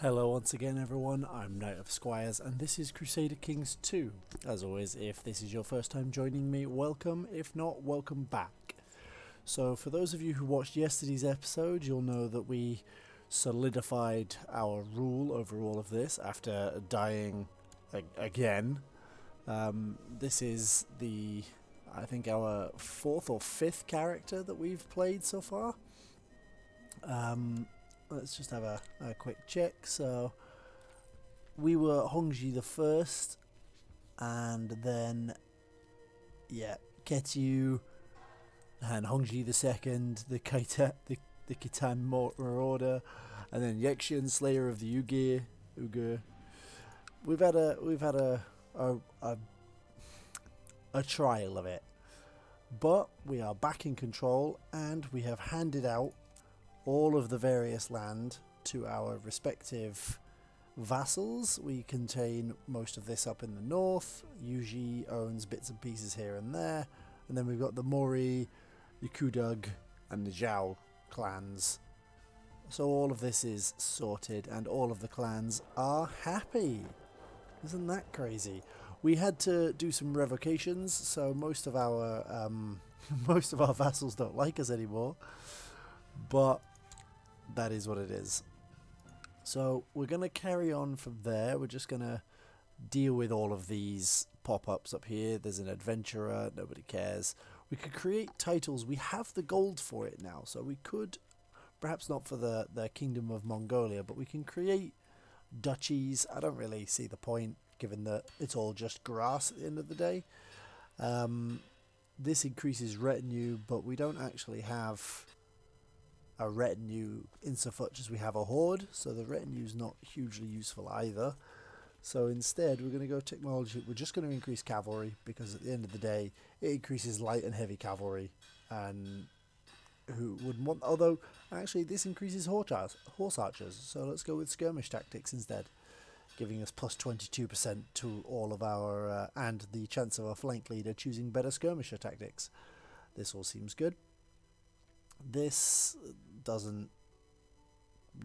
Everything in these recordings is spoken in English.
Hello once again everyone, I'm Knight of Squires and this is Crusader Kings 2. As always, if this is your first time joining me, welcome. If not, welcome back. So for those of you who watched yesterday's episode, you'll know that we solidified our rule over all of this after dying again. This is I think our fourth or fifth character that we've played so far. Let's just have a quick check. So we were Hongji the first, and then Ketyu and Hongji the second, the Khitan Marauder, and then Yexian, Slayer of the Uyghur. We've had a trial of it, but we are back in control, and we have handed out all of the various land to our respective vassals. We contain most of this up in the north. Yuji owns bits and pieces here and there, and then we've got the Mori, the Kudug, and the Zhao clans. So all of this is sorted, and all of the clans are happy. Isn't that crazy? We had to do some revocations, so most of our vassals don't like us anymore, but that is what it is. So we're going to carry on from there. We're just going to deal with all of these pop-ups up here. There's an adventurer, nobody cares. We could create titles. We have the gold for it now, so we could, perhaps not for the Kingdom of Mongolia, but we can create duchies. I don't really see the point, given that it's all just grass at the end of the day. This increases retinue, but we don't actually have a retinue insofar as we have a horde, so the retinue is not hugely useful either. So instead we're going to go technology. We're just going to increase cavalry, because at the end of the day it increases light and heavy cavalry, and who wouldn't want, although actually this increases horse archers, so let's go with skirmish tactics instead, giving us plus 22% to all of our and the chance of a flank leader choosing better skirmisher tactics. This all seems good. This doesn't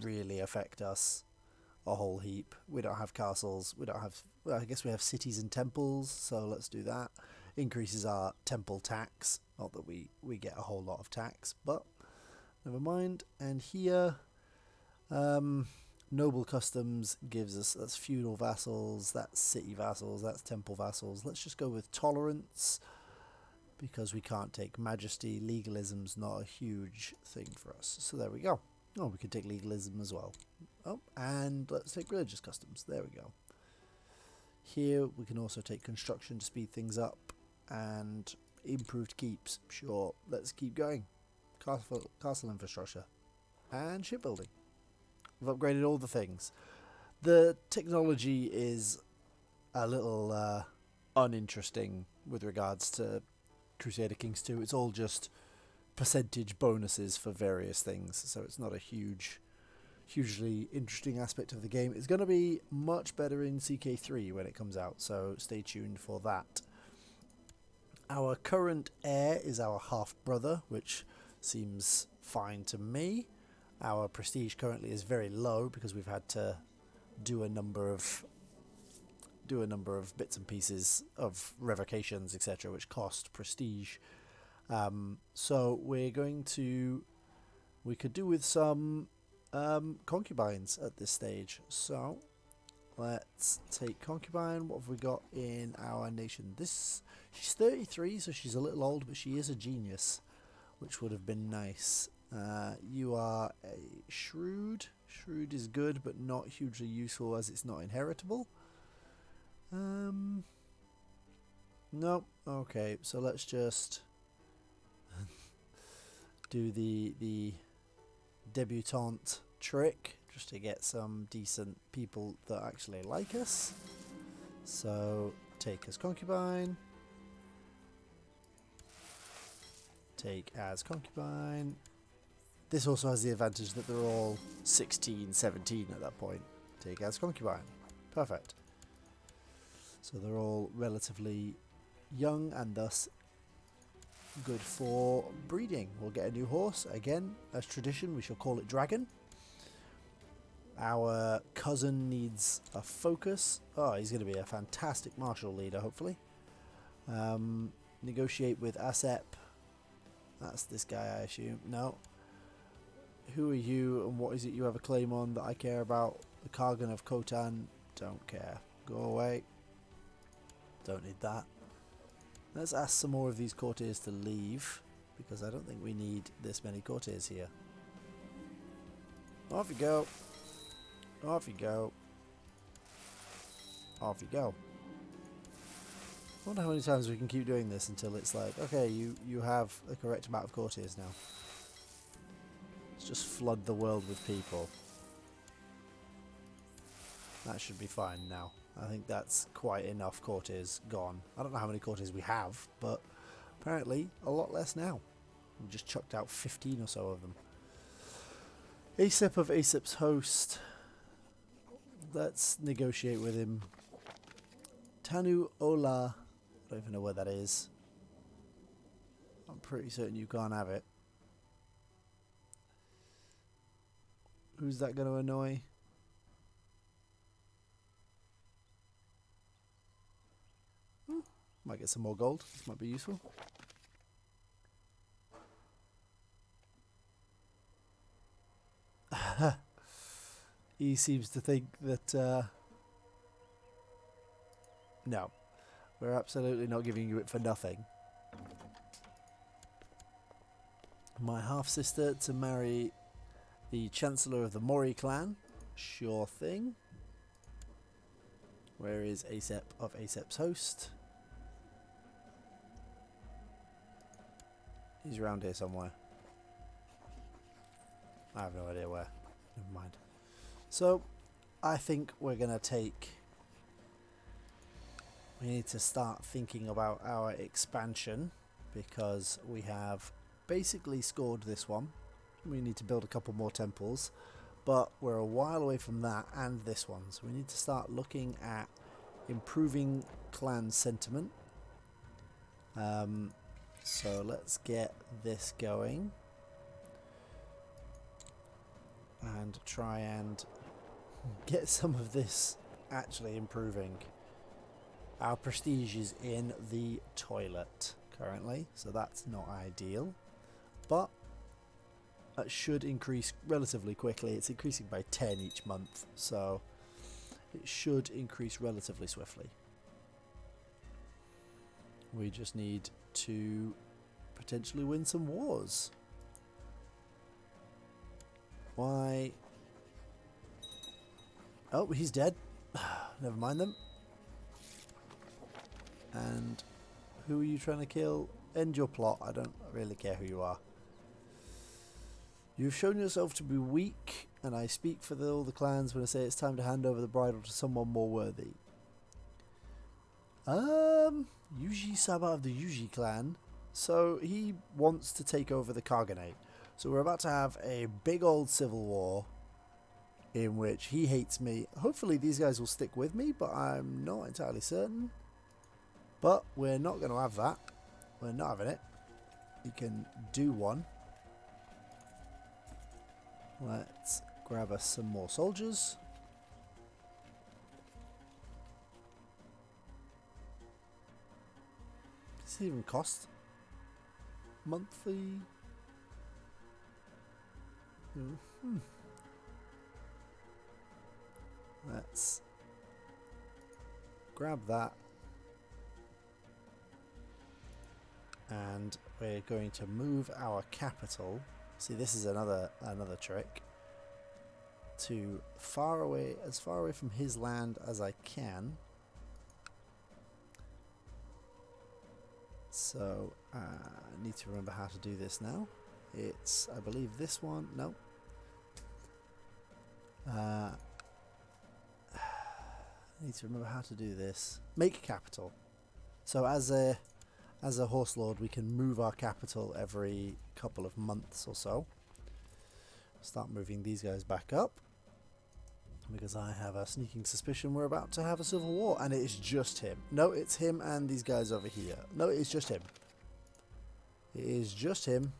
really affect us a whole heap. We don't have castles. We don't have, well, I guess we have cities and temples, so let's do that. Increases our temple tax. Not that we get a whole lot of tax, but never mind. And here, noble customs gives us, that's feudal vassals, that's city vassals, that's temple vassals. Let's just go with tolerance, because we can't take majesty. Legalism's not a huge thing for us. So there we go. Oh, we could take legalism as well. Oh, and let's take religious customs. There we go. Here we can also take construction to speed things up, and improved keeps. Sure, let's keep going. Castle infrastructure and shipbuilding. We've upgraded all the things. The technology is a little uninteresting with regards to Crusader Kings 2. It's all just percentage bonuses for various things, so it's not a hugely interesting aspect of the game. It's going to be much better in CK3 when it comes out, so stay tuned for that. Our current heir is our half-brother, which seems fine to me. Our prestige currently is very low because we've had to do a number of bits and pieces of revocations, etc., which cost prestige. So we could do with some concubines at this stage. So let's take concubine. What have we got in our nation? She's 33, so she's a little old, but she is a genius, which would have been nice. You are a shrewd. Shrewd is good, but not hugely useful as it's not inheritable. Nope. Okay, so let's just do the debutante trick just to get some decent people that actually like us. So take as concubine. Take as concubine. This also has the advantage that they're all 16, 17 at that point. Take as concubine. Perfect. So they're all relatively young and thus good for breeding. We'll get a new horse. Again, as tradition, we shall call it Dragon. Our cousin needs a focus. Oh, he's going to be a fantastic martial leader, hopefully. Negotiate with Asep. That's this guy, I assume. No. Who are you and what is it you have a claim on that I care about? The Kargan of Khotan. Don't care. Go away. Don't need that. Let's ask some more of these courtiers to leave, because I don't think we need this many courtiers here. Off you go. Off you go. Off you go. I wonder how many times we can keep doing this until it's like, okay, you have the correct amount of courtiers now. Let's just flood the world with people. That should be fine now. I think that's quite enough courtiers gone. I don't know how many courtiers we have, but apparently a lot less now. We just chucked out 15 or so of them. Asep of Asep's host. Let's negotiate with him. Tanu Ola. I don't even know where that is. I'm pretty certain you can't have it. Who's that going to annoy? Might get some more gold. This might be useful. He seems to think that no, we're absolutely not giving you it for nothing. My half-sister to marry the Chancellor of the Mori clan. Sure thing. Where is Asep of Asep's host? He's around here somewhere. I have no idea where. Never mind. So, I think we're going to take... We need to start thinking about our expansion, because we have basically scored this one. We need to build a couple more temples, but we're a while away from that and this one. So we need to start looking at improving clan sentiment. So let's get this going and try and get some of this actually improving. Our prestige is in the toilet currently, so that's not ideal, but that should increase relatively quickly. It's increasing by 10 each month, so it should increase relatively swiftly. We just need to potentially win some wars. Why? Oh, he's dead. Never mind them. And who are you trying to kill? End your plot. I don't really care who you are. You've shown yourself to be weak, and I speak for all the clans when I say it's time to hand over the bridle to someone more worthy. Yuji Saba of the Yuji clan. So he wants to take over the Khaganate. So we're about to have a big old civil war in which he hates me. Hopefully these guys will stick with me, but I'm not entirely certain. But we're not going to have that. We're not having it. You can do one. Let's grab us some more soldiers. Does it even cost? Monthly? Let's grab that. And we're going to move our capital. See, this is another trick. To as far away from his land as I can. So I need to remember how to do this now. It's, I believe, this one. No. I need to remember how to do this. Make capital. So as a horse lord, we can move our capital every couple of months or so. Start moving these guys back up, because I have a sneaking suspicion we're about to have a civil war, and it is just him. No, it's him and these guys over here. No, it's just him. It is just him.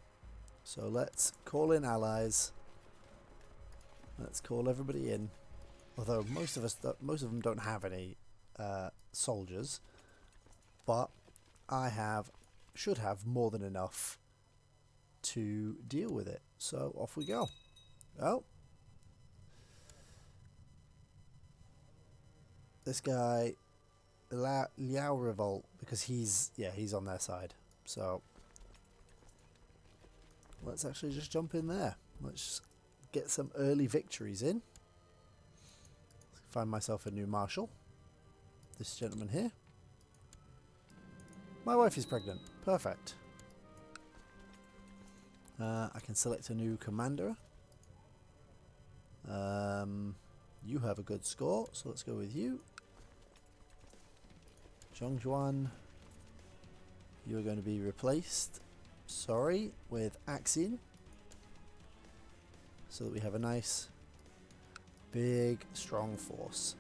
So let's call in allies. Let's call everybody in. Although most of them don't have any soldiers, but I should have more than enough to deal with it. So off we go. Oh, this guy, Liao revolt, because he's on their side. So let's actually just jump in there. Let's get some early victories in. Find myself a new marshal. This gentleman here. My wife is pregnant. Perfect. I can select a new commander. You have a good score, so let's go with you. Zhongjuan. You are going to be replaced, sorry, with Axin. So that we have a nice, big, strong force.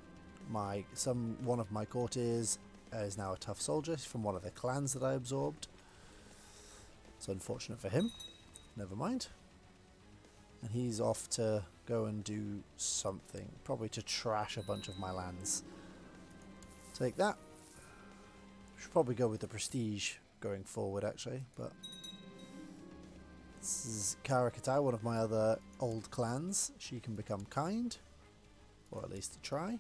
One of my courtiers is now a tough soldier. He's from one of the clans that I absorbed. It's unfortunate for him. Never mind. And he's off to go and do something. Probably to trash a bunch of my lands. Take that. Should probably go with the prestige going forward, actually. But this is Karakatai, one of my other old clans. She can become kind. Or at least try.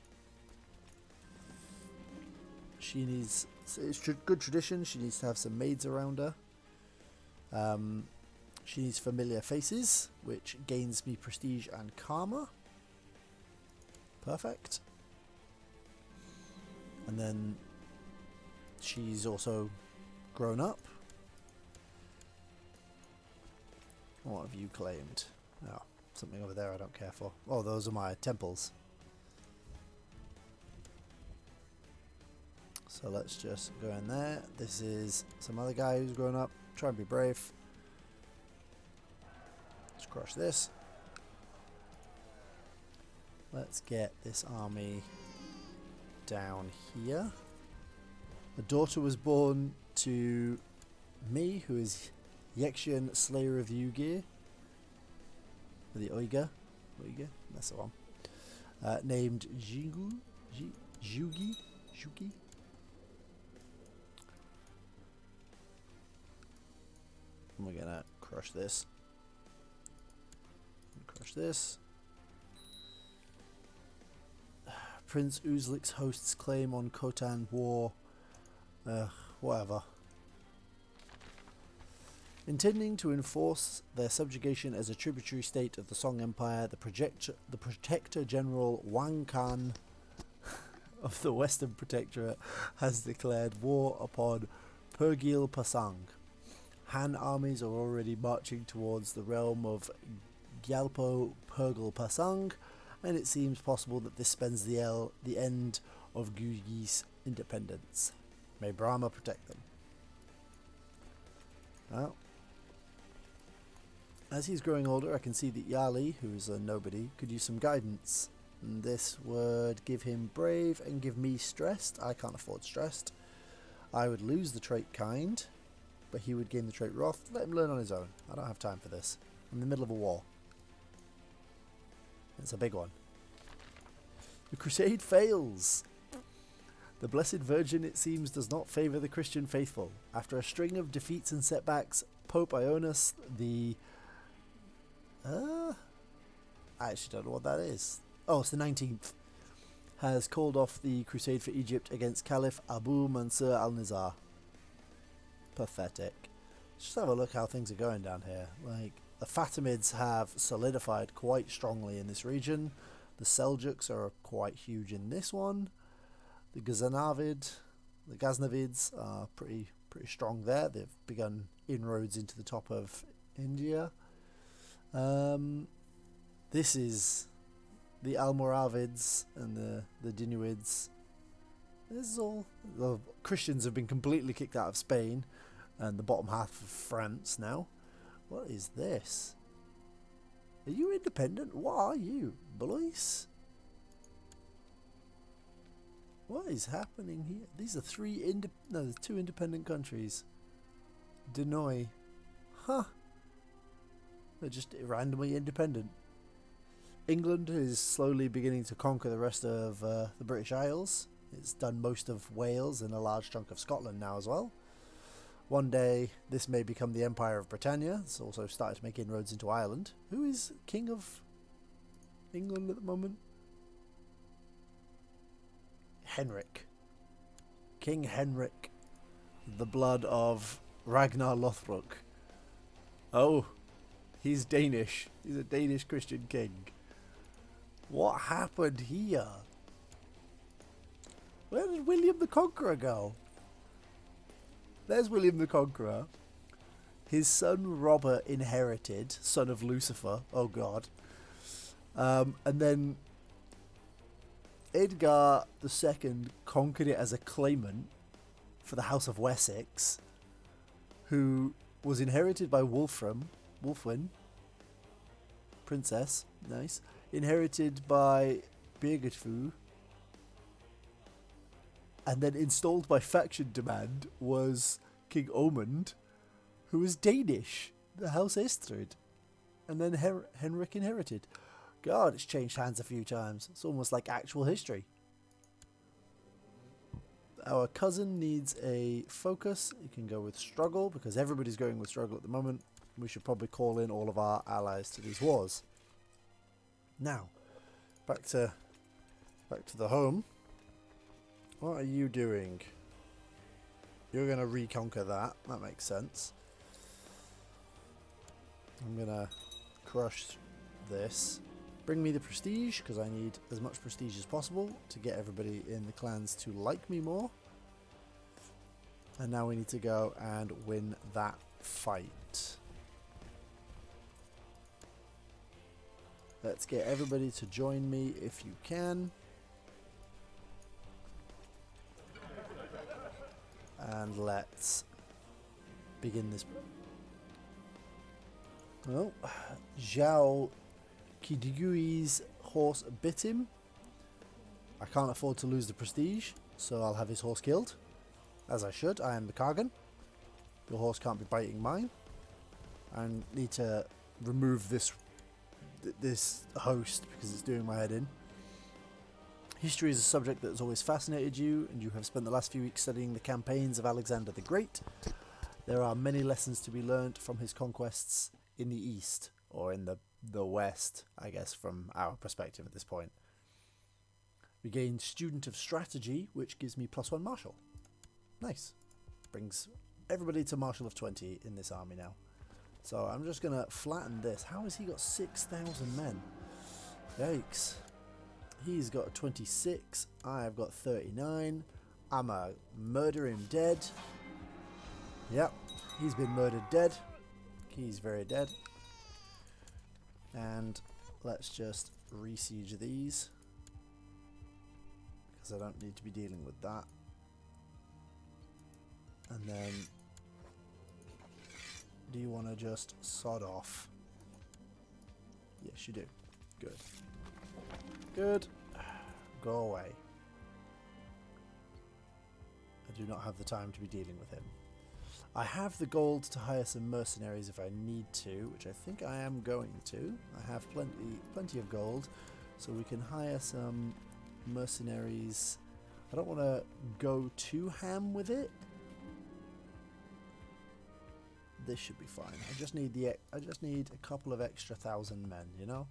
She needs, it's good tradition, she needs to have some maids around her. She needs familiar faces, which gains me prestige and karma. Perfect. And then she's also grown up. What have you claimed? Oh, something over there I don't care for. Oh, those are my temples. So let's just go in there. This is some other guy who's grown up. Try and be brave. Let's crush this. Let's get this army down here. A daughter was born to me, who is Yexian, Slayer of the Ugir. The Oiga. That's the one. Named Jugi. We're gonna crush this. Crush this. Prince Uzlik's hosts claim on Khotan war. Whatever. Intending to enforce their subjugation as a tributary state of the Song Empire, the Protector General Wang Khan of the Western Protectorate has declared war upon Pergil Pasang. Han armies are already marching towards the realm of Gyalpo Pergil Pasang, and it seems possible that this spells the end of Gyugi's independence. May Brahma protect them. Well, as he's growing older, I can see that Yali, who is a nobody, could use some guidance. And this would give him brave and give me stressed. I can't afford stressed. I would lose the trait kind, but he would gain the trait wrath. Let him learn on his own. I don't have time for this. I'm in the middle of a war. It's a big one. The crusade fails. The Blessed Virgin, it seems, does not favour the Christian faithful. After a string of defeats and setbacks, Pope Ionas, I actually don't know what that is. Oh, it's the 19th. Has called off the crusade for Egypt against Caliph Abu Mansur al-Nizar. Pathetic. Just have a look how things are going down here. Like, the Fatimids have solidified quite strongly in this region. The Seljuks are quite huge in this one. The Ghaznavids are pretty strong there. They've begun inroads into the top of India. This is the Almoravids and the Dinuids. This is all. The Christians have been completely kicked out of Spain and the bottom half of France now. What is this? Are you independent? What are you, boys? What is happening here? These are there's two independent countries. Denoy. Huh. They're just randomly independent. England is slowly beginning to conquer the rest of the British Isles. It's done most of Wales and a large chunk of Scotland now as well. One day, this may become the Empire of Britannia. It's also started to make inroads into Ireland. Who is King of England at the moment? Henrik. King Henrik. The blood of Ragnar Lothbrok. Oh, he's Danish. He's a Danish Christian king. What happened here? Where did William the Conqueror go? There's William the Conqueror. His son Robert inherited, son of Lucifer. Oh God. And then Edgar II conquered it as a claimant for the House of Wessex, who was inherited by Wulfwyn, princess, nice, inherited by Birgitfu, and then installed by faction demand was King Omund, who was Danish, the House Estrid, and then Henrik inherited. God, it's changed hands a few times. It's almost like actual history. Our cousin needs a focus. You can go with struggle, because everybody's going with struggle at the moment. We should probably call in all of our allies to these wars. Now, back to the home. What are you doing? You're going to reconquer that. That makes sense. I'm going to crush this. Bring me the prestige, because I need as much prestige as possible to get everybody in the clans to like me more. And now we need to go and win that fight. Let's get everybody to join me if you can. And let's begin this. Oh, Zhao Qigui's horse bit him. I can't afford to lose the prestige, so I'll have his horse killed. As I should. I am the Kargan. Your horse can't be biting mine. I need to remove this host because it's doing my head in. History is a subject that has always fascinated you, and you have spent the last few weeks studying the campaigns of Alexander the Great. There are many lessons to be learnt from his conquests in the east, or in the west, I guess, from our perspective at this point. We gained Student of Strategy, which gives me +1 Marshal. Nice. Brings everybody to Marshal of 20 in this army now. So I'm just going to flatten this. How has he got 6,000 men? Yikes. He's got 26. I've got 39. I'm a murder him dead. Yep. He's been murdered dead. He's very dead. And let's just re-siege these, because I don't need to be dealing with that. And then, do you want to just sod off? Yes, you do. Good. Good. Go away. I do not have the time to be dealing with him. I have the gold to hire some mercenaries if I need to, which I think I am going to. I have plenty of gold, so we can hire some mercenaries. I don't want to go too ham with it. This should be fine. I just need a couple of extra 1,000 men, you know.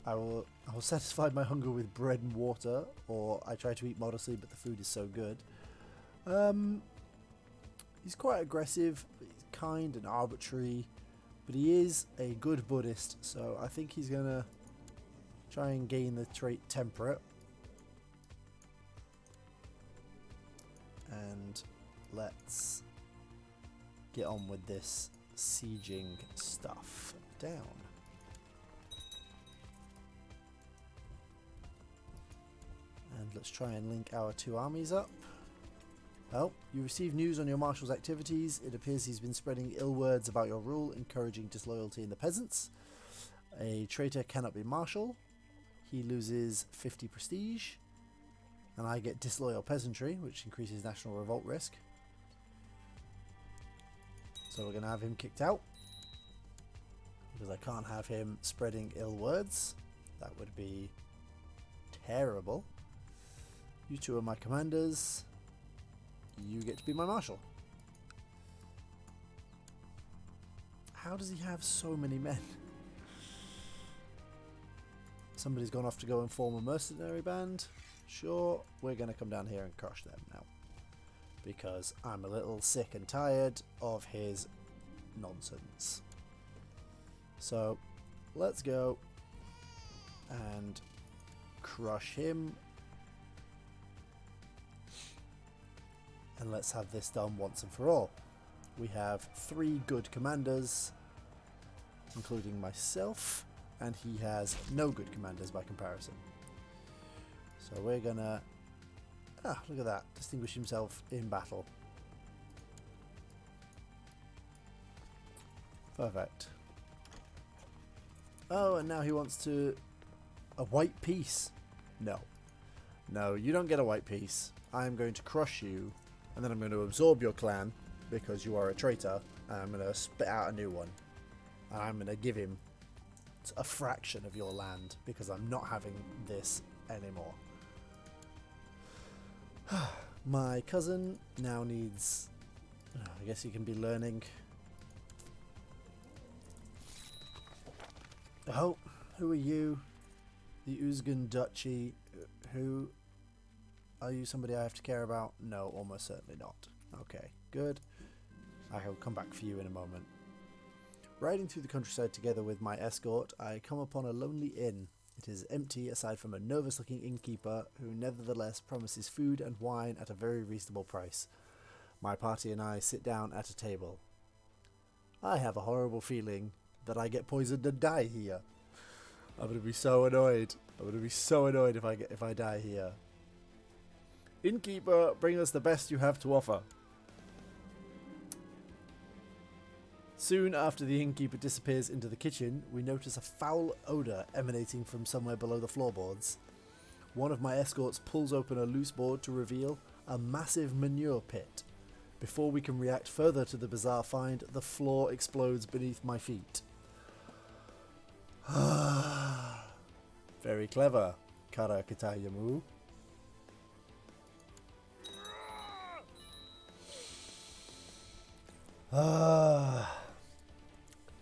I will satisfy my hunger with bread and water, or I try to eat modestly, but the food is so good. He's quite aggressive, but he's kind and arbitrary, but he is a good Buddhist, so I think he's gonna try and gain the trait temperate. And let's get on with this sieging stuff. Down. And let's try and link our two armies up. Well, you receive news on your marshal's activities. It appears he's been spreading ill words about your rule, encouraging disloyalty in the peasants. A traitor cannot be marshal. He loses 50 prestige. And I get disloyal peasantry, which increases national revolt risk. So we're going to have him kicked out. because I can't have him spreading ill words. That would be terrible. You two are my commanders. You get to be my marshal. How does he have so many men? Somebody's gone off to go and form a mercenary band. Sure, we're going to come down here and crush them now. Because I'm a little sick and tired of his nonsense. So, let's go and crush him. And let's have this done once and for all. We have 3 good commanders, including myself, and he has no good commanders by comparison. So we're gonna... Ah, look at that. Distinguish himself in battle. Perfect. Oh, and now he wants to... A white piece. No. No, you don't get a white piece. I am going to crush you, and then I'm going to absorb your clan, because you are a traitor, and I'm going to spit out a new one. And I'm going to give him a fraction of your land, because I'm not having this anymore. My cousin now needs... I guess he can be learning. Oh, who are you? The Uzgan Duchy. Who... Are you somebody I have to care about? No, almost certainly not. Okay, good. I'll come back for you in a moment. Riding through the countryside together with my escort, I come upon a lonely inn. It is empty aside from a nervous-looking innkeeper who nevertheless promises food and wine at a very reasonable price. My party and I sit down at a table. I have a horrible feeling that I get poisoned and die here. I'm going to be so annoyed. I'm going to be so annoyed if I die here. Innkeeper, bring us the best you have to offer. Soon after the innkeeper disappears into the kitchen, we notice a foul odour emanating from somewhere below the floorboards. One of my escorts pulls open a loose board to reveal a massive manure pit. Before we can react further to the bizarre find, the floor explodes beneath my feet. Very clever, Kara Kitayamu.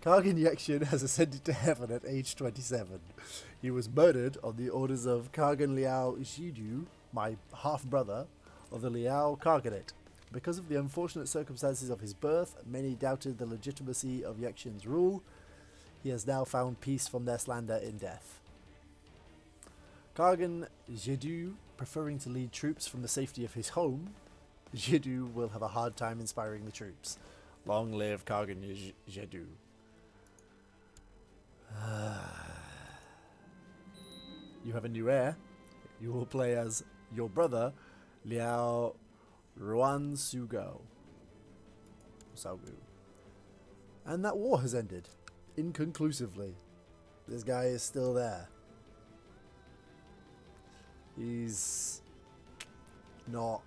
Kargan Yekshin has ascended to heaven at age 27. He was murdered on the orders of Kargan Liao Shidu, my half-brother, of the Liao Karganate. Because of the unfortunate circumstances of his birth, many doubted the legitimacy of Yekshin's rule. He has now found peace from their slander in death. Kargan Jedu, preferring to lead troops from the safety of his home, Jedu will have a hard time inspiring the troops. Long live Kargan Jedu. You have a new heir. You will play as your brother, Liao Ruan Sugo. And that war has ended. Inconclusively. This guy is still there. He's not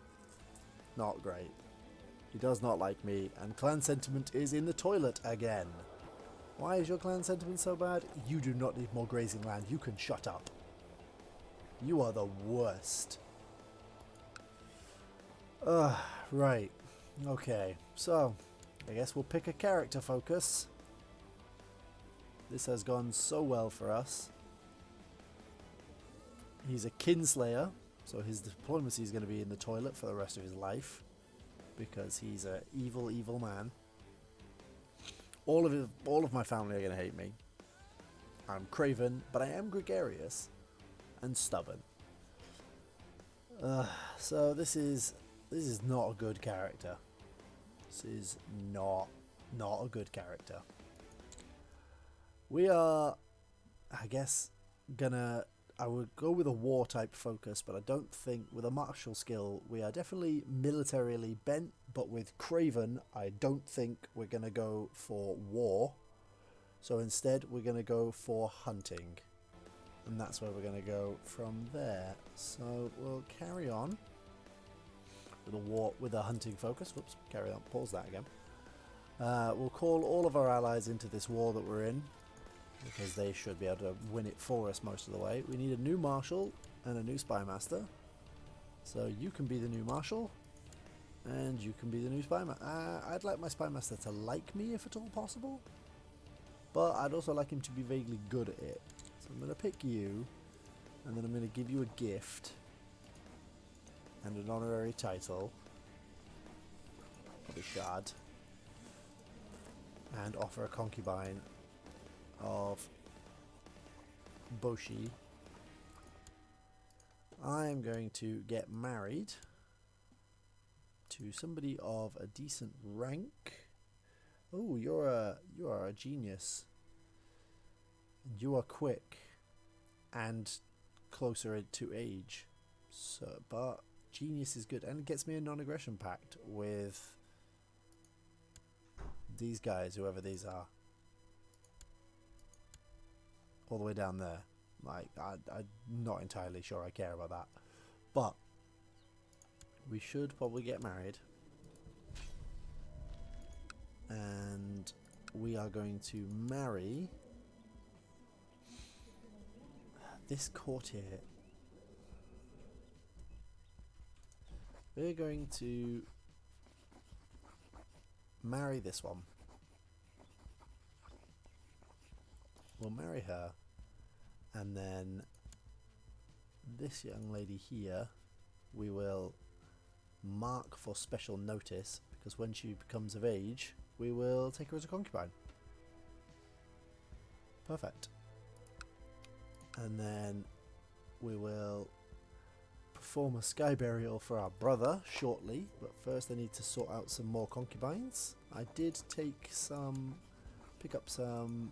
great. He does not like me, and clan sentiment is in the toilet again. Why is your clan sentiment so bad? You do not need more grazing land. You can shut up. You are the worst. Right. Okay, so I guess we'll pick a character focus. This has gone so well for us. He's a kinslayer, so his diplomacy is going to be in the toilet for the rest of his life, because he's an evil, evil man. All of my family are going to hate me. I'm craven, but I am gregarious and stubborn. So this is not a good character. This is not a good character. We are, I guess, I would go with a war type focus, but I don't think with a martial skill we are definitely militarily bent, but with Craven I don't think we're going to go for war. So instead we're going to go for hunting. And that's where we're going to go from there. So we'll carry on with a hunting focus. Whoops, carry on, pause that again. We'll call all of our allies into this war that we're in. because they should be able to win it for us most of the way. We need a new marshal and a new spy master. So you can be the new marshal, and you can be the new spy master. I'd like my spy master to like me if at all possible, but I'd also like him to be vaguely good at it. So I'm going to pick you, and then I'm going to give you a gift and an honorary title of a shard, and offer a concubine of Boshi. I'm going to get married to somebody of a decent rank. Oh, you are a genius. You are quick and closer to age. So, but genius is good, and it gets me a non-aggression pact with these guys, whoever these are, all the way down there. Like, I'm not entirely sure I care about that, but we should probably get married, and we are going to marry this courtier. We're going to marry this one. We'll marry her, and then this young lady here we will mark for special notice, because when she becomes of age we will take her as a concubine. Perfect. And then we will perform a sky burial for our brother shortly, but first I need to sort out some more concubines. I did pick up some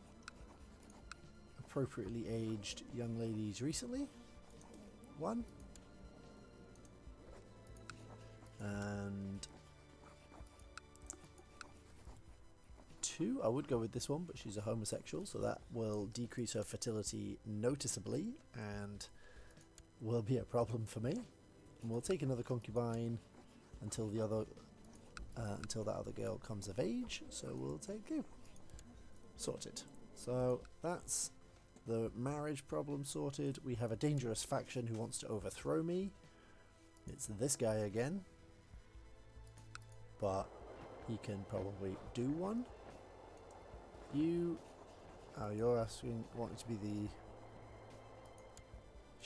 appropriately aged young ladies recently. One. And two. I would go with this one, but she's a homosexual, so that will decrease her fertility noticeably and will be a problem for me. And we'll take another concubine until the other until that other girl comes of age. So we'll take you. Sorted. So that's the marriage problem sorted. We have a dangerous faction who wants to overthrow me. It's this guy again, but he can probably do one. You're asking, wanting to be the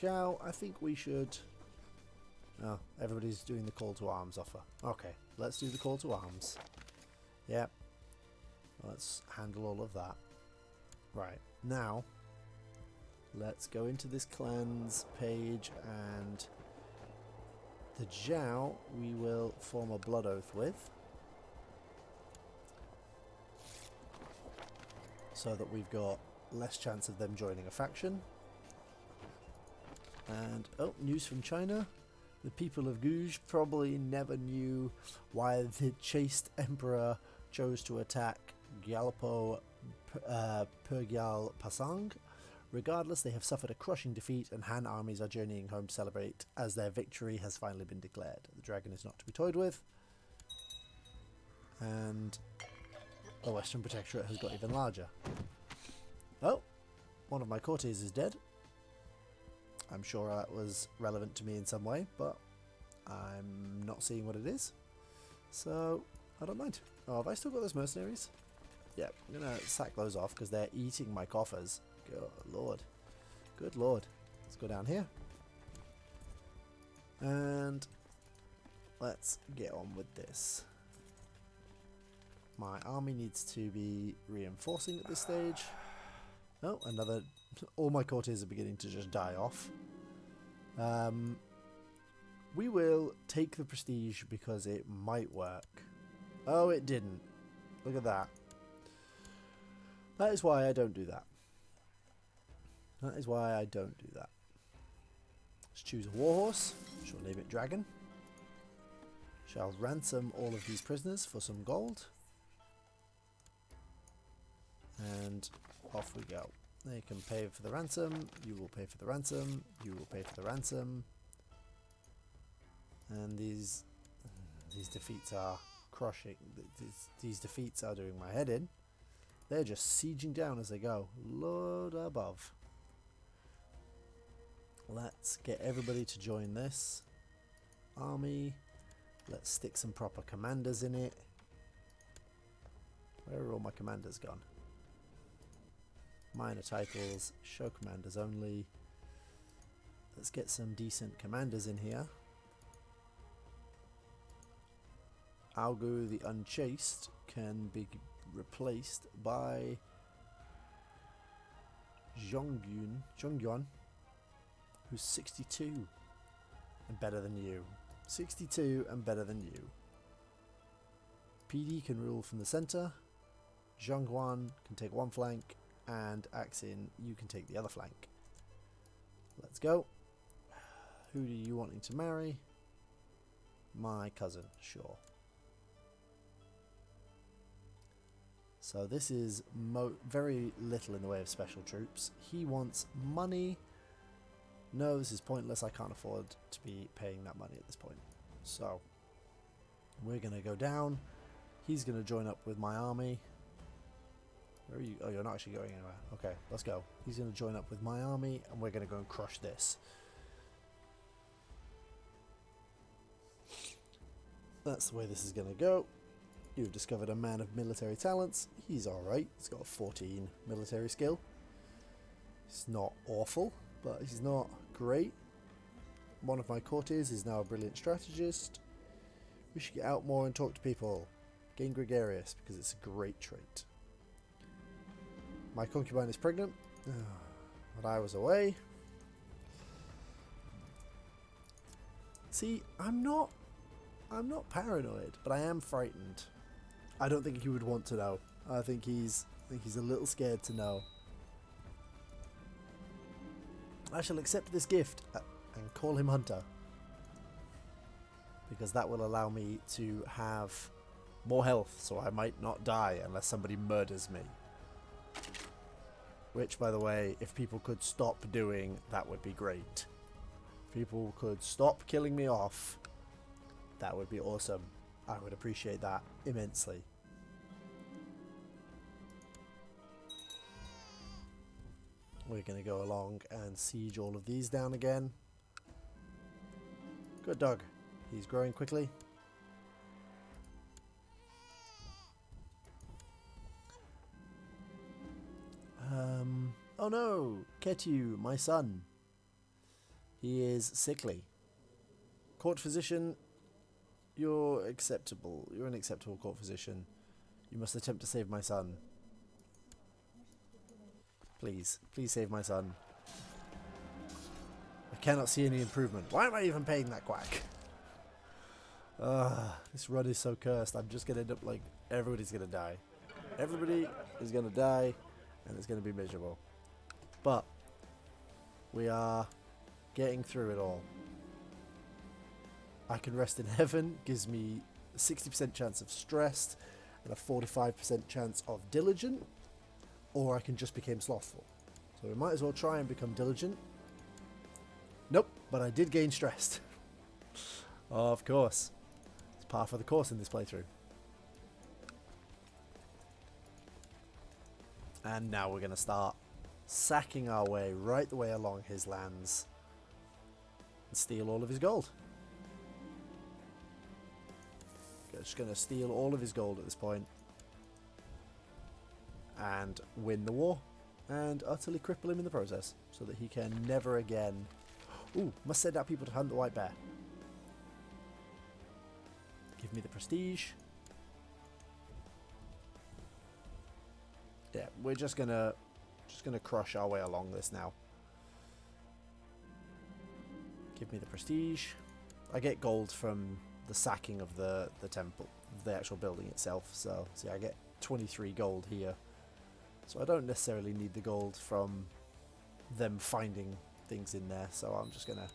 Zhao. I think we should. Oh, everybody's doing the call to arms offer. Okay, let's do the call to arms. Yep. Let's handle all of that. Right, now let's go into this clans page, and the Zhao we will form a blood oath with, so that we've got less chance of them joining a faction. And oh, news from China. The people of Guj probably never knew why the chaste emperor chose to attack Gyalpo Pergyal Pasang. Regardless, they have suffered a crushing defeat, and Han armies are journeying home to celebrate as their victory has finally been declared. The dragon is not to be toyed with. And the Western Protectorate has got even larger. Oh, one of my courtiers is dead. I'm sure that was relevant to me in some way, but I'm not seeing what it is, so I don't mind. Oh, have I still got those mercenaries? Yeah, I'm going to sack those off because they're eating my coffers. Good lord. Good lord. Let's go down here. And let's get on with this. My army needs to be reinforcing at this stage. Oh, another... All my courtiers are beginning to just die off. We will take the prestige because it might work. Oh, it didn't. Look at that. That is why I don't do that. That is why I don't do that. Let's choose a warhorse. Shall name it Dragon. Shall ransom all of these prisoners for some gold. And off we go. They can pay for the ransom. You will pay for the ransom. You will pay for the ransom. And these defeats are crushing. These defeats are doing my head in. They're just sieging down as they go. Lord above. Let's get everybody to join this army. Let's stick some proper commanders in it. Where are all my commanders gone? Minor titles, show commanders only. Let's get some decent commanders in here. Algu the Unchaste can be replaced by Zhongyuan, who's 62 and better than you. 62 and better than you. PD can rule from the center. Zhongguan can take one flank, and Axin, you can take the other flank. Let's go. Who do you wanting to marry? My cousin, sure. So this is very little in the way of special troops. He wants money. No, this is pointless. I can't afford to be paying that money at this point. So we're going to go down. He's going to join up with my army. Where are you? Oh, you're not actually going anywhere. Okay, let's go. He's going to join up with my army, and we're going to go and crush this. That's the way this is going to go. You've discovered a man of military talents. He's alright. He's got a 14 military skill. It's not awful, but he's not great. One of my courtiers is now a brilliant strategist. We should get out more and talk to people. Gain gregarious, because it's a great trait. My concubine is pregnant. But I was away. See, I'm not paranoid, but I am frightened. I don't think he would want to know. I think he's a little scared to know. I shall accept this gift and call him Hunter, because that will allow me to have more health, so I might not die unless somebody murders me. Which, by the way, if people could stop doing, that would be great. If people could stop killing me off, that would be awesome. I would appreciate that immensely. We're going to go along and siege all of these down again. Good dog. He's growing quickly. Oh no! Ketu, my son. He is sickly. Court physician, you're acceptable. You're an acceptable court physician. You must attempt to save my son. Please. Please save my son. I cannot see any improvement. Why am I even paying that quack? This run is so cursed. I'm just going to end up like everybody's going to die. Everybody is going to die, and it's going to be miserable. But we are getting through it all. I can rest in heaven. Gives me a 60% chance of stressed and a 45% chance of diligent. Or I can just become slothful. So we might as well try and become diligent. Nope, but I did gain stressed. Of course. It's par for the course in this playthrough. And now we're going to start sacking our way right the way along his lands and steal all of his gold. Just going to steal all of his gold at this point and win the war and utterly cripple him in the process so that he can never again... Ooh, must send out people to hunt the white bear. Give me the prestige. Yeah, we're just gonna crush our way along this now. Give me the prestige. I get gold from the sacking of the temple, the actual building itself. So see, I get 23 gold here. So I don't necessarily need the gold from them finding things in there. So I'm just gonna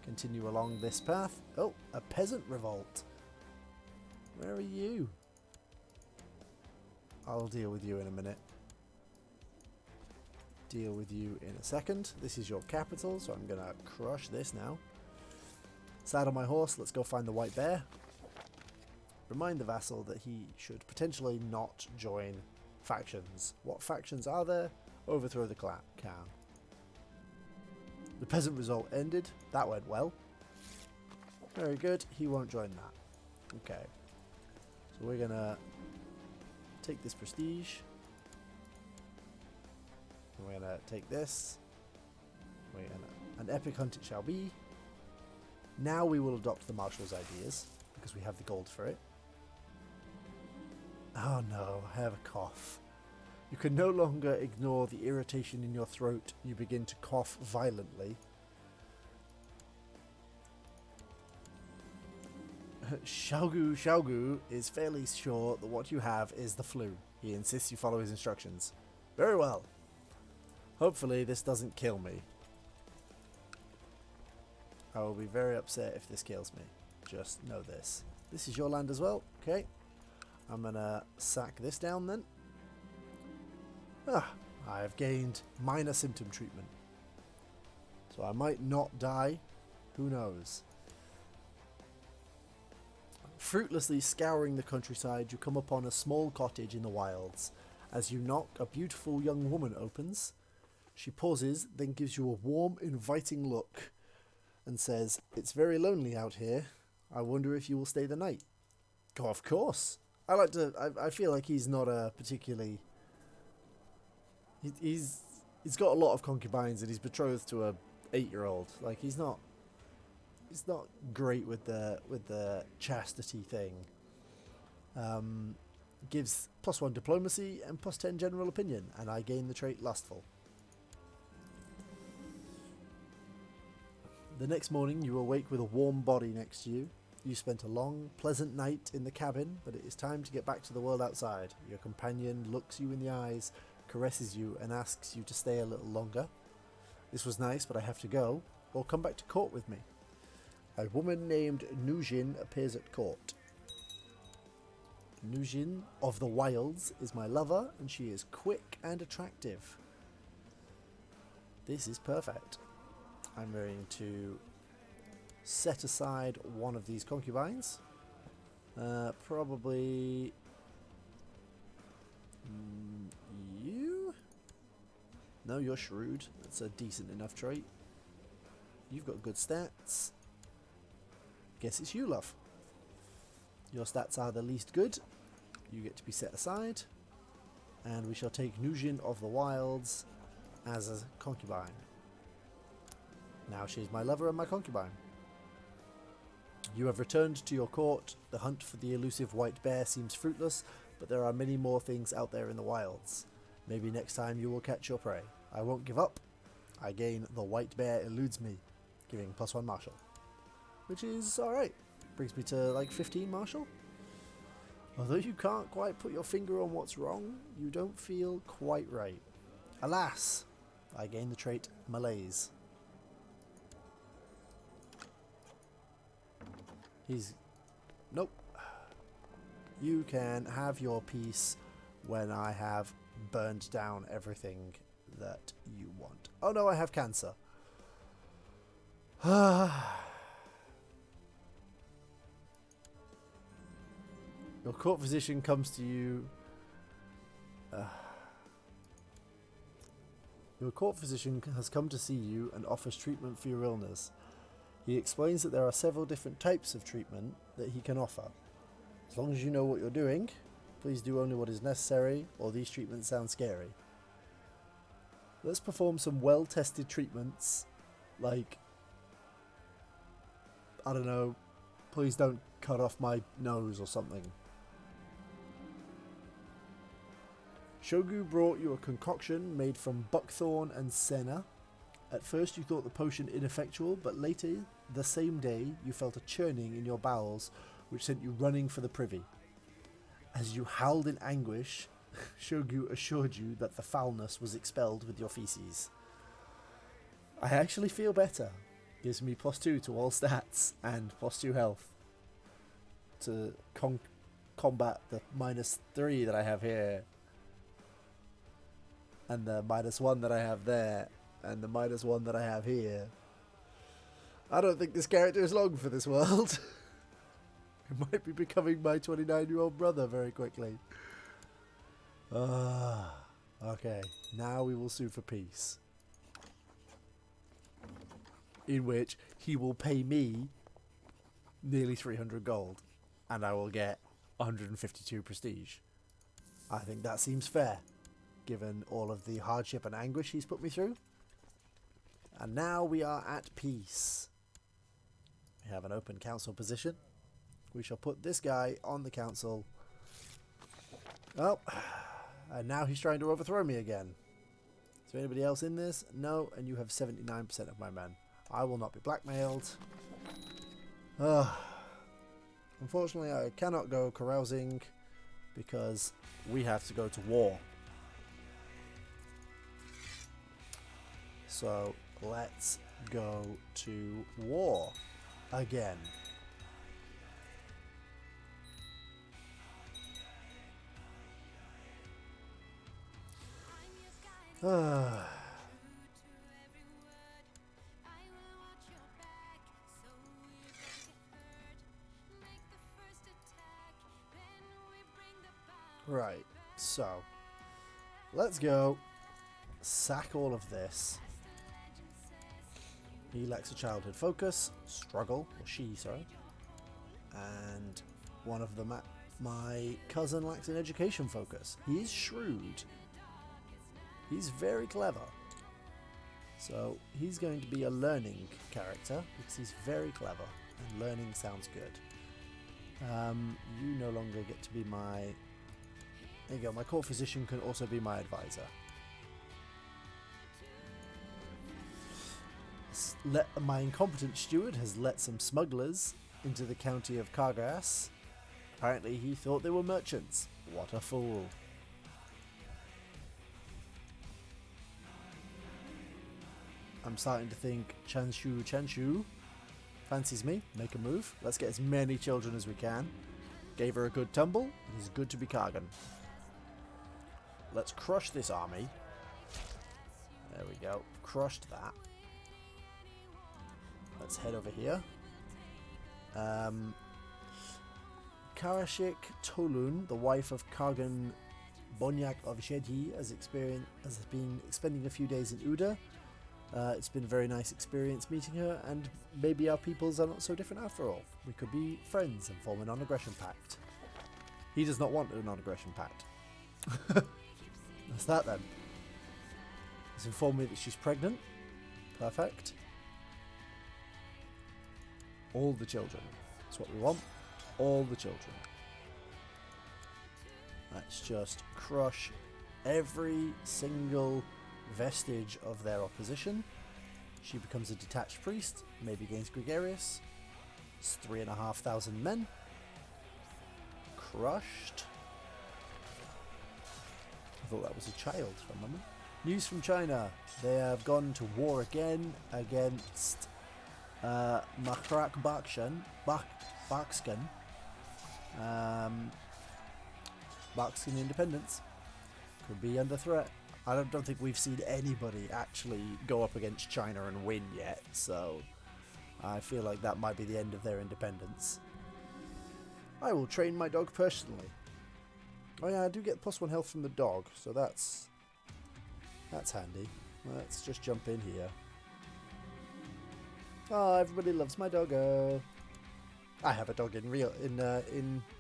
continue along this path. Oh, a peasant revolt. Where are you? I'll deal with you in a minute. Deal with you in a second. This is your capital, so I'm gonna crush this now. Saddle my horse, let's go find the white bear. Remind the vassal that he should potentially not join factions. What factions are there? Overthrow the clan. The peasant result ended. That went well. Very good. He won't join that. Okay. So we're going to take this prestige. And we're going to take this. An epic hunt it shall be. Now we will adopt the marshal's ideas, because we have the gold for it. Oh no, I have a cough. You can no longer ignore the irritation in your throat. You begin to cough violently. Xiaogu is fairly sure that what you have is the flu. He insists you follow his instructions. Very well. Hopefully this doesn't kill me. I will be very upset if this kills me. Just know this. This is your land as well. Okay. I'm going to sack this down then. I have gained minor symptom treatment. So I might not die. Who knows? Fruitlessly scouring the countryside, you come upon a small cottage in the wilds. As you knock, a beautiful young woman opens. She pauses, then gives you a warm, inviting look and says, "It's very lonely out here. I wonder if you will stay the night." Oh, of course. I feel like he's not a particularly... He's got a lot of concubines and he's betrothed to a 8-year-old. Like, he's not great with the chastity thing. Gives +1 diplomacy and +10 general opinion, and I gain the trait lustful. The next morning you awake with a warm body next to you. You spent a long, pleasant night in the cabin, but it is time to get back to the world outside. Your companion looks you in the eyes, caresses you, and asks you to stay a little longer. This was nice, but I have to go, or come back to court with me. A woman named Nujin appears at court. Nujin of the Wilds is my lover, and she is quick and attractive. This is perfect. I'm going to set aside one of these concubines. Probably you? No, you're shrewd. That's a decent enough trait. You've got good stats. Guess it's you, love. Your stats are the least good. You get to be set aside. And we shall take Nujin of the Wilds as a concubine. Now she's my lover and my concubine. You have returned to your court. The hunt for the elusive white bear seems fruitless, but there are many more things out there in the wilds. Maybe next time you will catch your prey. I won't give up. I gain the white bear eludes me, giving +1 martial. Which is alright. Brings me to like 15 martial. Although you can't quite put your finger on what's wrong, you don't feel quite right. Alas, I gain the trait malaise. Nope. You can have your peace when I have burned down everything that you want. Oh no, I have cancer. Your court physician comes to you. Your court physician has come to see you and offers treatment for your illness. He explains that there are several different types of treatment that he can offer. As long as you know what you're doing, please do only what is necessary, or these treatments sound scary. Let's perform some well-tested treatments, like, I don't know, please don't cut off my nose or something. Shogu brought you a concoction made from buckthorn and senna. At first you thought the potion ineffectual, but later, the same day, you felt a churning in your bowels, which sent you running for the privy. As you howled in anguish, Shogu assured you that the foulness was expelled with your feces. I actually feel better. Gives me +2 to all stats and +2 health to combat the -3 that I have here, and the -1 that I have there, and the -1 that I have here. I don't think this character is long for this world. It might be becoming my 29-year-old brother very quickly. Okay, now we will sue for peace. In which he will pay me nearly 300 gold. And I will get 152 prestige. I think that seems fair, given all of the hardship and anguish he's put me through. And now we are at peace. We have an open council position. We shall put this guy on the council. Oh, and now he's trying to overthrow me again. Is there anybody else in this? No, and you have 79% of my men. I will not be blackmailed. Unfortunately, I cannot go carousing because we have to go to war. So let's go to war again. Right, so let's go sack all of this. He lacks a childhood focus, struggle, or she, sorry, and one of them, my cousin, lacks an education focus. He is shrewd. He's very clever. So he's going to be a learning character because he's very clever and learning sounds good. You no longer get to be my... There you go, my court physician can also be my advisor. My incompetent steward has let some smugglers into the county of Kargas. Apparently he thought they were merchants. What a fool. I'm starting to think Chanshu fancies me. Make a move. Let's get as many children as we can. Gave her a good tumble. It is good to be Kargan. Let's crush this army. There we go. Crushed that. Let's head over here. Karashik Tolun, the wife of Kargan Bonyak of Shedhi, has been spending a few days in Uda. It's been a very nice experience meeting her, and maybe our peoples are not so different after all. We could be friends and form a non-aggression pact. He does not want a non-aggression pact. That's that then. He's informed me that she's pregnant. Perfect. All the children. That's what we want. All the children. Let's just crush every single vestige of their opposition. She becomes a detached priest, maybe gains gregarious. It's 3,500 men. Crushed. I thought that was a child for a moment. News from China. They have gone to war again against Mahrak Bakshan. Bakskan independence. Could be under threat. I don't think we've seen anybody actually go up against China and win yet, so I feel like that might be the end of their independence. I will train my dog personally. Oh yeah, I do get +1 health from the dog, so that's handy. Let's just jump in here. Oh, everybody loves my doggo. I have a dog in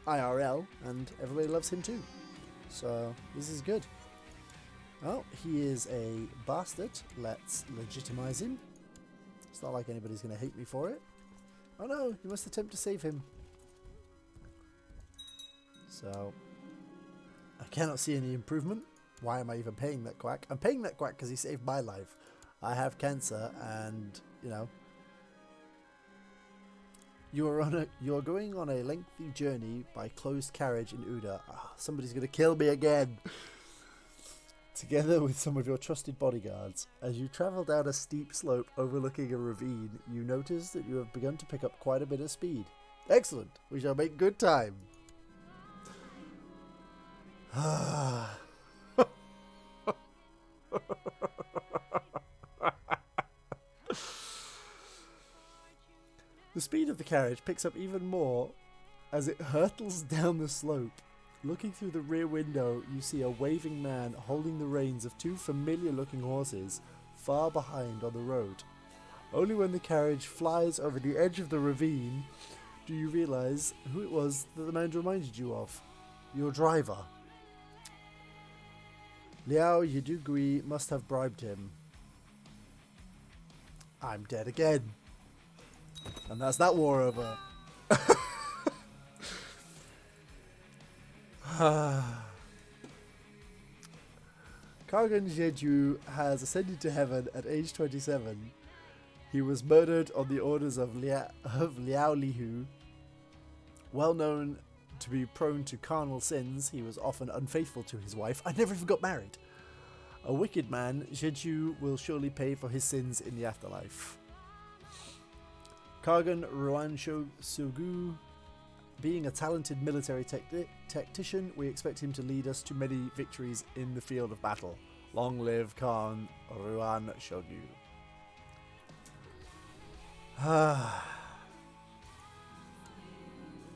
IRL, and everybody loves him too. So this is good. Oh, he is a bastard. Let's legitimize him. It's not like anybody's going to hate me for it. Oh no, you must attempt to save him. So I cannot see any improvement. Why am I even paying that quack? I'm paying that quack because he saved my life. I have cancer, and you know, you are going on a lengthy journey by closed carriage in Uda. Oh, somebody's going to kill me again. Together with some of your trusted bodyguards, as you travel down a steep slope overlooking a ravine, you notice that you have begun to pick up quite a bit of speed. Excellent. We shall make good time. The speed of the carriage picks up even more as it hurtles down the slope. Looking through the rear window, you see a waving man holding the reins of two familiar-looking horses far behind on the road. Only when the carriage flies over the edge of the ravine do you realise who it was that the man reminded you of. Your driver. Liao Yidugui must have bribed him. I'm dead again. And that's that war over. Kargan Jeju has ascended to heaven at age 27. He was murdered on the orders of Liao Lihu. Well known to be prone to carnal sins, he was often unfaithful to his wife. I never even got married. A wicked man, Jeju will surely pay for his sins in the afterlife. Kargan Ruan Sugu, being a talented military tactician, we expect him to lead us to many victories in the field of battle. Long live Khan Ruan Shogu.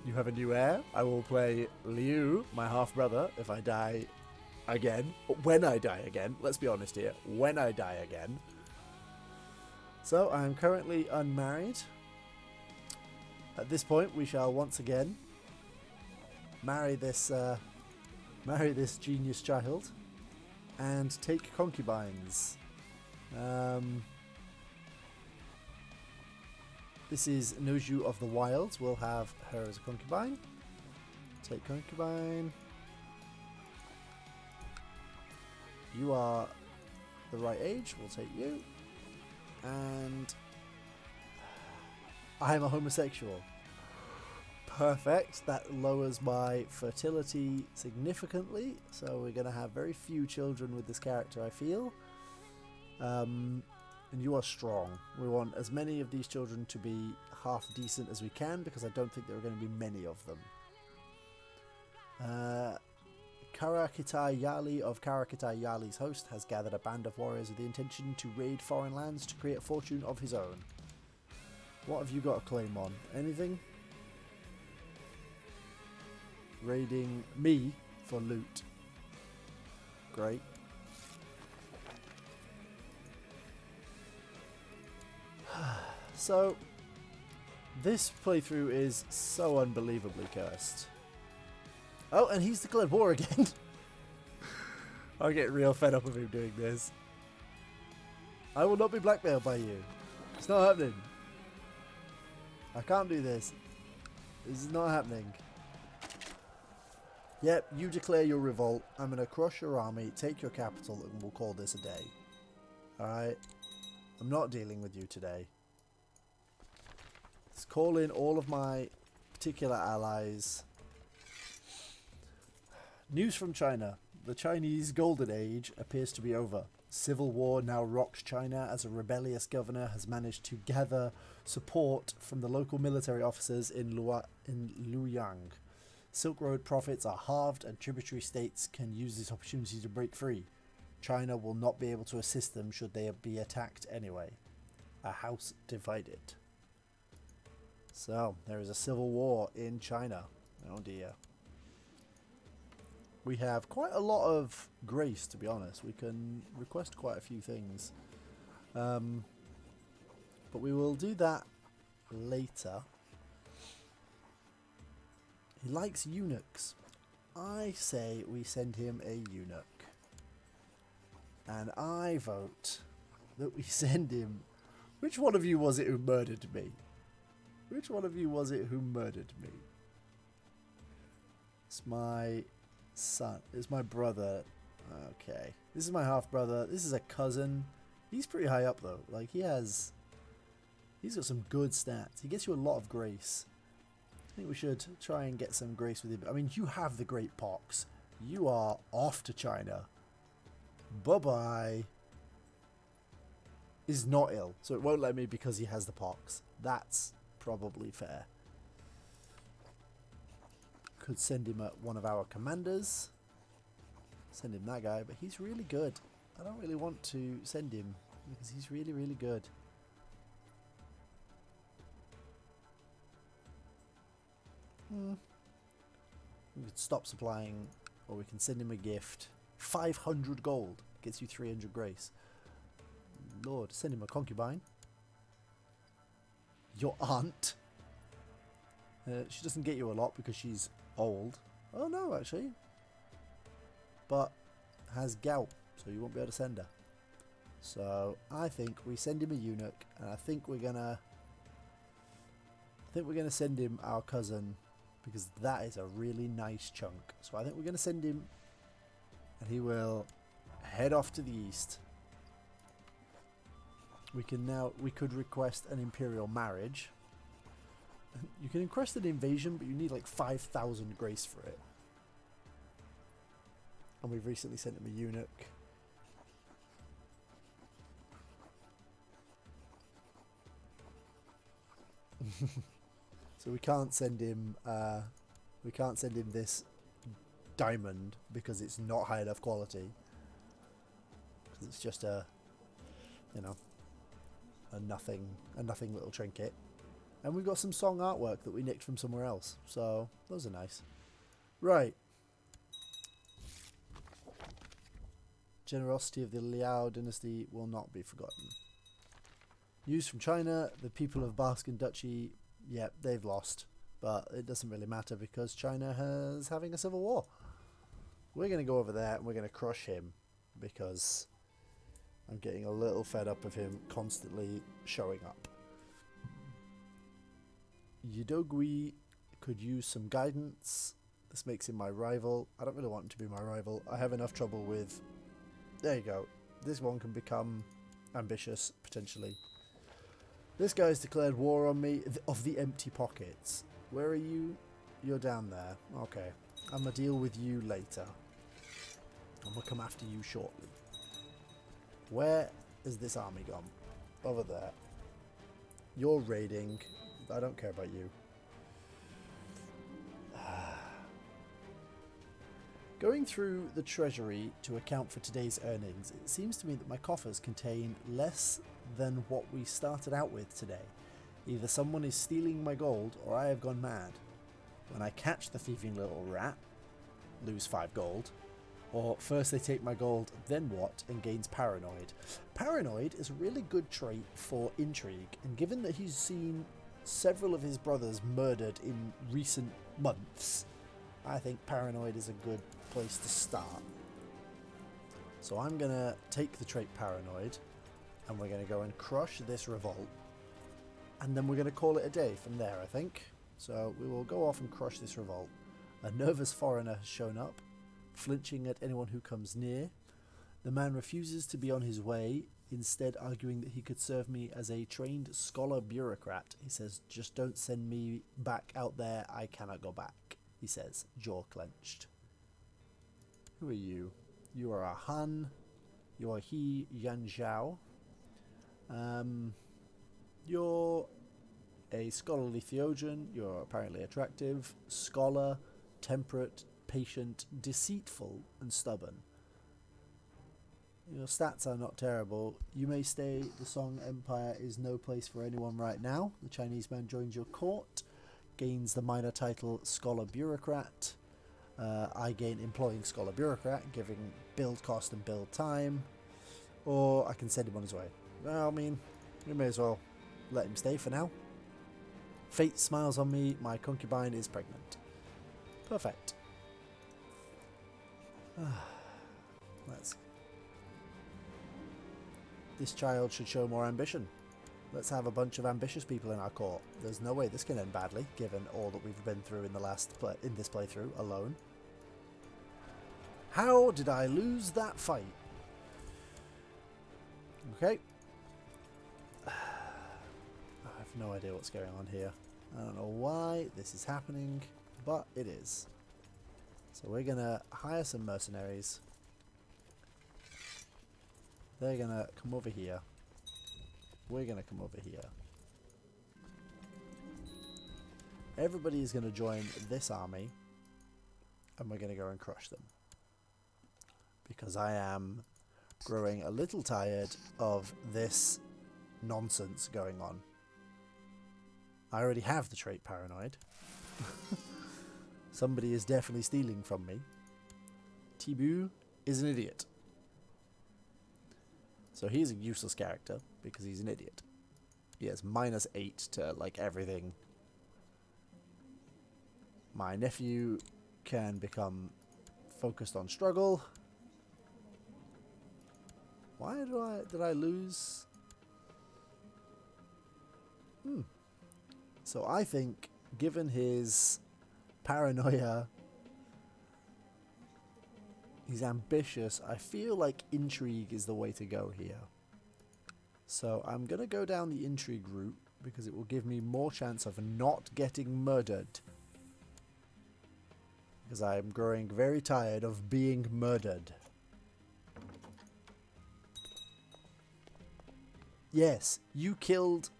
You have a new heir. I will play Liu, my half-brother, if I die again. When I die again. Let's be honest here. When I die again. So, I am currently unmarried. At this point, we shall once again marry this genius child and take concubines. This is Noju of the Wilds. We'll have her as a concubine. Take concubine. You are the right age. We'll take you. And I am a homosexual. Perfect. That lowers my fertility significantly. So we're going to have very few children with this character, I feel. And you are strong. We want as many of these children to be half decent as we can, because I don't think there are going to be many of them. Karakitai Yali of Karakitai Yali's host has gathered a band of warriors with the intention to raid foreign lands to create a fortune of his own. What have you got a claim on? Anything? Raiding me for loot. Great. So, this playthrough is so unbelievably cursed. Oh, and he's declared war again. I get real fed up of him doing this. I will not be blackmailed by you. It's not happening. I can't do this. This is not happening. Yep, you declare your revolt. I'm going to crush your army, take your capital, and we'll call this a day. Alright? I'm not dealing with you today. Let's call in all of my particular allies. News from China. The Chinese Golden Age appears to be over. Civil war now rocks China as a rebellious governor has managed to gather support from the local military officers in Luoyang. Silk Road profits are halved and tributary states can use this opportunity to break free. China will not be able to assist them should they be attacked anyway. A house divided. So, there is a civil war in China. Oh dear. We have quite a lot of grace, to be honest. We can request quite a few things. But we will do that later. He likes eunuchs. I say we send him a eunuch. And I vote that we send him... Which one of you was it who murdered me? Which one of you was it who murdered me? It's my son. It's my brother. Okay. This is my half-brother. This is a cousin. He's pretty high up, though. Like, he's got some good stats. He gets you a lot of grace. I think we should try and get some grace with him. I mean, you have the Great Pox. You are off to China. Bye-bye. Is not ill, so it won't let me because he has the pox. That's probably fair. Could send him one of our commanders. Send him that guy, but he's really good. I don't really want to send him because he's really, really good. We could stop supplying, or we can send him a gift. 500 gold gets you 300 grace. Lord, send him a concubine. Your aunt. She doesn't get you a lot because she's old. Oh no, actually. But has gout, so you won't be able to send her. So I think we send him a eunuch, and I think we're gonna send him our cousin, because that is a really nice chunk. So I think we're gonna send him, and he will head off to the east. We could request an imperial marriage. You can request an invasion, but you need like 5,000 grace for it. And we've recently sent him a eunuch. So we can't send him this diamond because it's not high enough quality. Because it's just a nothing little trinket. And we've got some song artwork that we nicked from somewhere else. So those are nice. Right. Generosity of the Liao dynasty will not be forgotten. News from China, the people of Baskin Duchy, yep, they've lost. But it doesn't really matter because China is having a civil war. We're going to go over there and we're going to crush him because I'm getting a little fed up of him constantly showing up. Yidogui could use some guidance. This makes him my rival. I don't really want him to be my rival. I have enough trouble with... There you go. This one can become ambitious, potentially. This guy's declared war on me of the empty pockets. Where are you? You're down there. Okay. I'm going to deal with you later. I'm going to come after you shortly. Where is this army gone? Over there. You're raiding. I don't care about you. Going through the treasury to account for today's earnings, it seems to me that my coffers contain less than what we started out with today. Either someone is stealing my gold or I have gone mad. When I catch the thieving little rat, lose 5 gold. Or first they take my gold, then what, and gains paranoid. Paranoid is a really good trait for intrigue, and given that he's seen several of his brothers murdered in recent months, I think paranoid is a good place to start. So I'm going to take the trait paranoid, and we're going to go and crush this revolt, and then we're going to call it a day from there, I think. So we will go off and crush this revolt. A nervous foreigner has shown up, flinching at anyone who comes near. The man refuses to be on his way, instead arguing that he could serve me as a trained scholar bureaucrat. He says, just don't send me back out there, I cannot go back, he says, jaw clenched. Who are you? You are a Han. You are He Yan Zhao. You're a scholarly theologian. You're apparently attractive, scholar, temperate, patient, deceitful, and stubborn. Your stats are not terrible. You may stay. The Song Empire is no place for anyone right now. The Chinese man joins your court, gains the minor title Scholar Bureaucrat. I gain Employing Scholar Bureaucrat, giving build cost and build time. Or I can send him on his way. Well, I mean, we may as well let him stay for now. Fate smiles on me. My concubine is pregnant. Perfect. This child should show more ambition. Let's have a bunch of ambitious people in our court. There's no way this can end badly, given all that we've been through in this playthrough alone. How did I lose that fight? Okay. I have no idea what's going on here. I don't know why this is happening, but it is. So we're gonna hire some mercenaries. They're gonna come over here. We're gonna come over here. Everybody is gonna join this army, and we're gonna go and crush them. Because I am growing a little tired of this nonsense going on. I already have the trait paranoid. Somebody is definitely stealing from me. Tibu is an idiot. So he's a useless character because he's an idiot. He has -8 to like everything. My nephew can become focused on struggle. Why did I lose? So I think, given his paranoia, he's ambitious, I feel like intrigue is the way to go here. So I'm going to go down the intrigue route because it will give me more chance of not getting murdered. Because I'm growing very tired of being murdered. Yes, you killed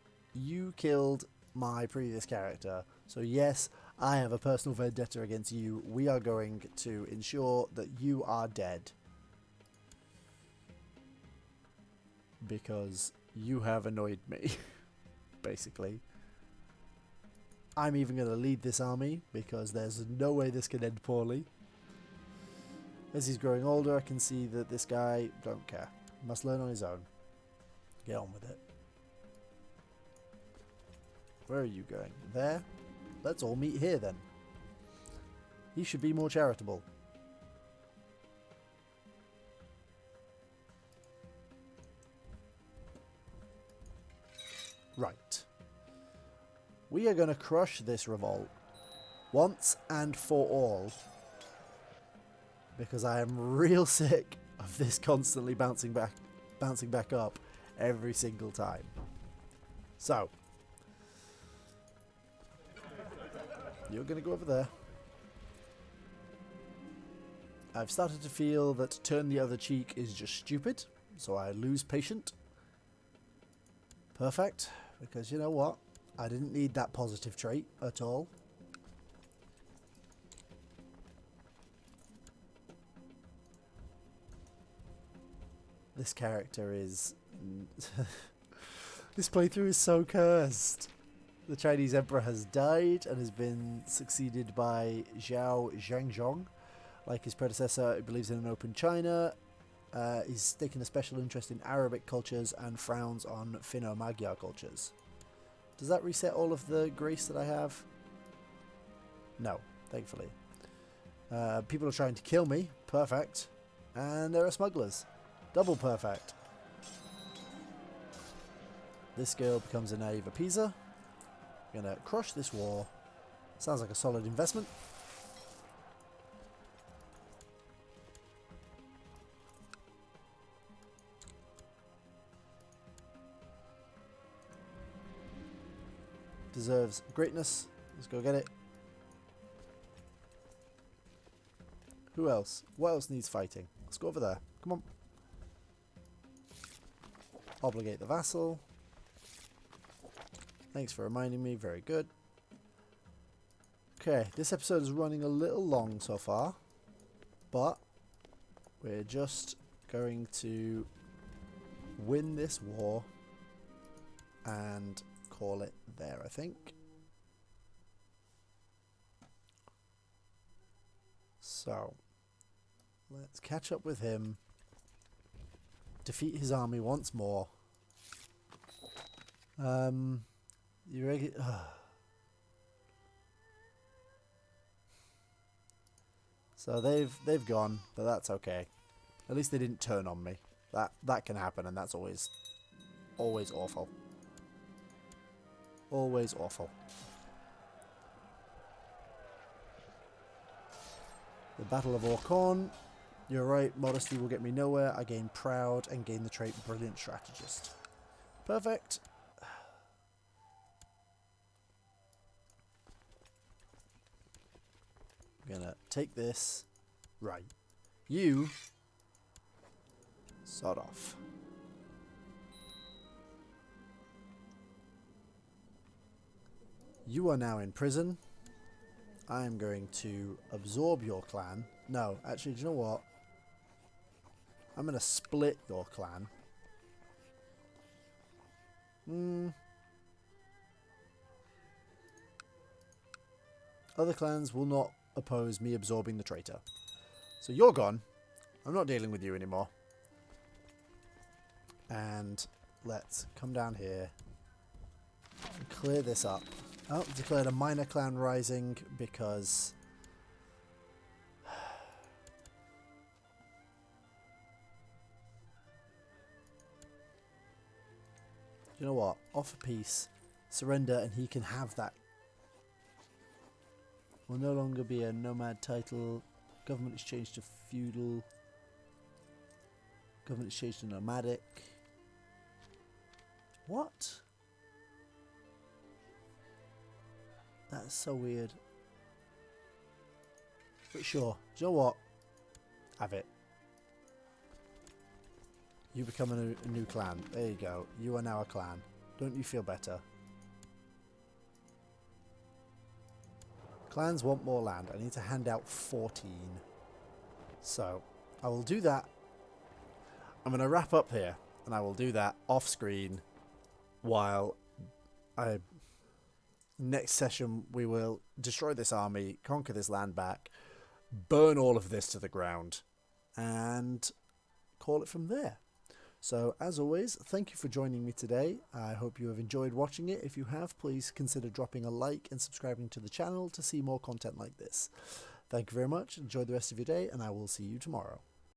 my previous character. So yes, I have a personal vendetta against you. We are going to ensure that you are dead. Because you have annoyed me, basically. I'm even going to lead this army because there's no way this can end poorly. As he's growing older, I can see that this guy don't care. Must learn on his own. Get on with it. Where are you going? There? Let's all meet here then. He should be more charitable. Right. We are going to crush this revolt once and for all. Because I am real sick of this constantly bouncing back up every single time. So, you're going to go over there. I've started to feel that turn the other cheek is just stupid, so I lose patient. Perfect, because you know what? I didn't need that positive trait at all. This character is... This playthrough is so cursed. The Chinese emperor has died and has been succeeded by Zhao Zhangzhong. Like his predecessor, he believes in an open China. He's taken a special interest in Arabic cultures and frowns on Finno-Magyar cultures. Does that reset all of the grace that I have? No, thankfully. People are trying to kill me. Perfect. And there are smugglers. Double perfect. This girl becomes a naive appeaser. Gonna crush this war. Sounds like a solid investment. Deserves greatness. Let's go get it. Who else? What else needs fighting? Let's go over there. Come on. Obligate the vassal. Thanks for reminding me. Very good. Okay, this episode is running a little long so far, but we're just going to win this war and call it there, I think. So, let's catch up with him, defeat his army once more. You ready? So they've gone, but that's okay. At least they didn't turn on me. That can happen, and that's always awful. Always awful. The Battle of Orkhon. You're right, modesty will get me nowhere. I gain proud and gain the trait brilliant strategist. Perfect. I'm gonna take this. Right. You sod off. You are now in prison. I am going to absorb your clan. No, actually, do you know what? I'm going to split your clan. Other clans will not oppose me absorbing the traitor. So you're gone. I'm not dealing with you anymore. And let's come down here and clear this up. Oh, declared a minor clan rising because... You know what? Offer peace, surrender, and he can have that. Will no longer be a nomad title. Government is changed to feudal. Government is changed to nomadic. What? That's so weird. But sure. Do you know what? Have it. You become a new clan. There you go. You are now a clan. Don't you feel better? Clans want more land. I need to hand out 14. So, I will do that. I'm going to wrap up here. And I will do that off screen while next session we will destroy this army, conquer this land back, burn all of this to the ground, and call it from there. So, as always, thank you for joining me today. I hope you have enjoyed watching it. If you have, please consider dropping a like and subscribing to the channel to see more content like this. Thank you very much. Enjoy the rest of your day, and I will see you tomorrow.